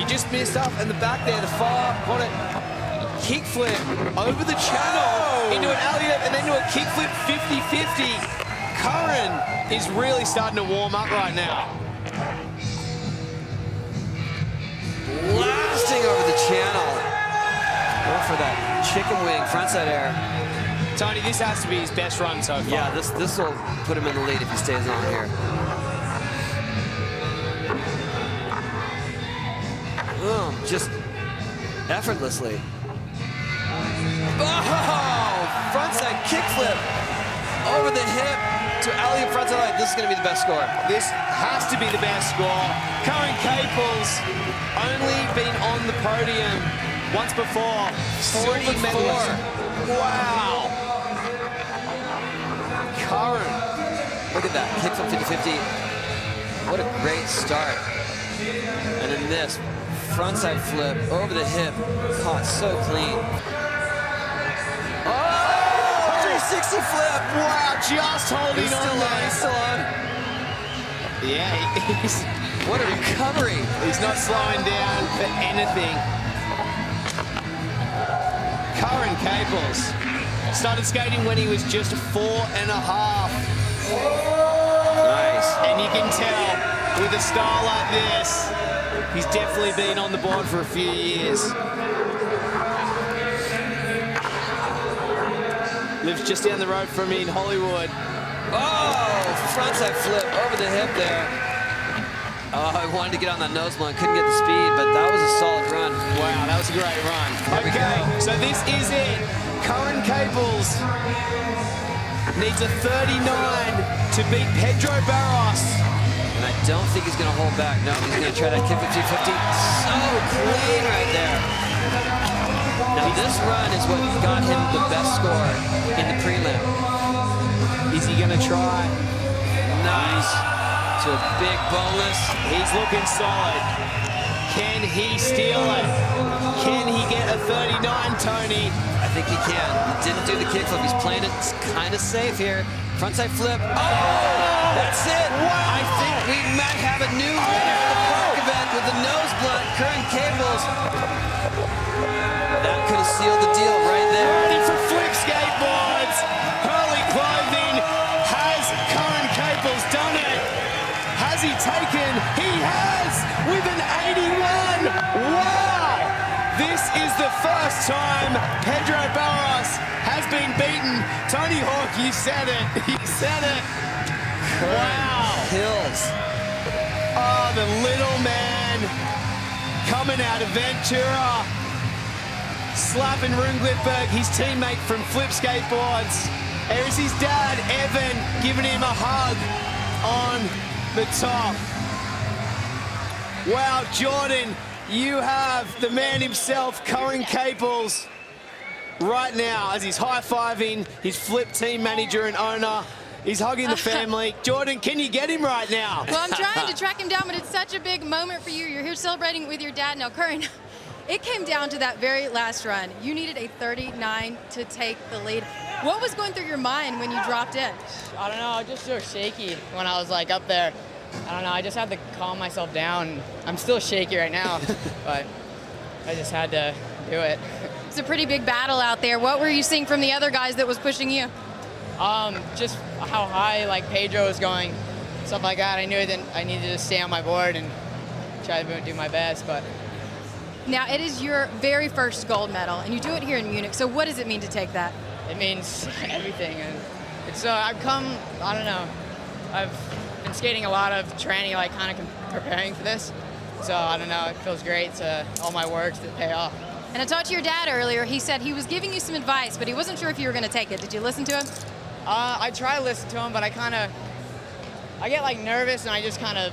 just missed up in the back there, the far corner. Kickflip over the channel into an alley-oop and then to a kickflip 50-50. Curren is really starting to warm up right now. Blasting over the channel. Go for that chicken wing frontside air. Tony, this has to be his best run so far. Yeah, this will put him in the lead if he stays on here. Just effortlessly. Oh! Frontside kickflip over the hip to alley-oop frontside line. This is going to be the best score. This has to be the best score. Curren Caples only been on the podium once before. 44. Wow. Curren. Look at that. Kickflip 50-50. What a great start. And then this frontside flip over the hip. Caught so clean. Oh! 360 flip. Wow, just holding He's on still there. on. He's still on. Yeah, he's, What a recovery. he's not slowing down for anything. Curren Caples started skating when he was just 4.5. Nice. And you can tell with a style like this, he's definitely been on the board for a few years. Lives just down the road from me in Hollywood. Oh, frontside flip over the hip there. Oh, I wanted to get on that nose blunt, couldn't get the speed, but that was a solid run. Wow, that was a great run. Okay, so this is it. Curren Caples needs a 39 to beat Pedro Barros. And I don't think he's going to hold back. No, he's going to try that kick 50-50. So clean right there. Now, this run is what got him the best score in the prelim. Is he going to try? Nice. To a big bonus. He's looking solid. Can he steal it? Can he get a 39, Tony? I think he can. He didn't do the kickflip. He's playing it kind of safe here. Frontside flip. Oh! That's it. Wow. I think we might have a new winner of the Park event with the nose blunt, Curren Caples. That could have sealed the deal right there. Ready for flip skateboards. Hurley Clothing. Has Curren Caples done it? Has he taken? He has with an 81. Wow! This is the first time Pedro Barros has been beaten. Tony Hawk, you said it. You said it. Wow. Hills. Oh, the little man coming out of Ventura. Slapping Runglitberg, his teammate from Flip Skateboards. There's his dad, Evan, giving him a hug on the top. Wow, Jordan, you have the man himself, Curren Caples, right now as he's high-fiving his Flip team manager and owner. He's hugging the family. Jordan, can you get him right now? Well, I'm trying to track him down, but it's such a big moment for you. You're here celebrating with your dad. Now, Curren, it came down to that very last run. You needed a 39 to take the lead. What was going through your mind when you dropped in? I don't know, I was just so shaky when I was like up there. I don't know, I just had to calm myself down. I'm still shaky right now, but I just had to do it. It's a pretty big battle out there. What were you seeing from the other guys that was pushing you? Just how high like Pedro was going, stuff like that. I knew that I needed to stay on my board and try to do my best, but. Now, it is your very first gold medal, and you do it here in Munich, so what does it mean to take that? It means everything, and it's, I've come, I don't know, I've been skating a lot of training, like kind of preparing for this, so I don't know, it feels great to all my work to pay off. And I talked to your dad earlier. He said he was giving you some advice, but he wasn't sure if you were going to take it. Did you listen to him? I try to listen to him, but I get like nervous, and I just kind of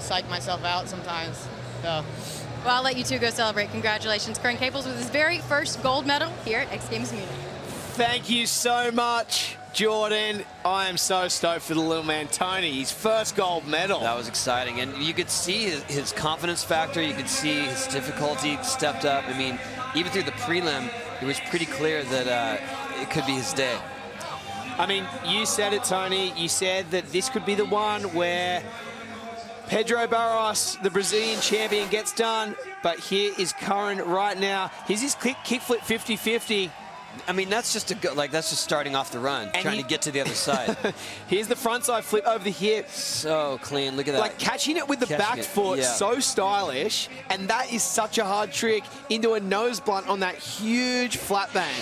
psych myself out sometimes. So. Well, I'll let you two go celebrate. Congratulations, Curren Caples with his very first gold medal here at X Games Munich. Thank you so much, Jordan. I am so stoked for the little man, Tony. His first gold medal. That was exciting, and you could see his confidence factor. You could see his difficulty stepped up. I mean, even through the prelim, it was pretty clear that it could be his day. I mean, you said it, Tony. You said that this could be the one where Pedro Barros, the Brazilian champion, gets done, but here is Curren right now. Here's his kickflip 50-50. I mean, that's just that's just starting off the run, And trying to get to the other side. Here's the frontside flip over the hip. So clean, look at that. Like catching it with the back foot, yeah. so stylish. And that is such a hard trick into a nose blunt on that huge flat bang.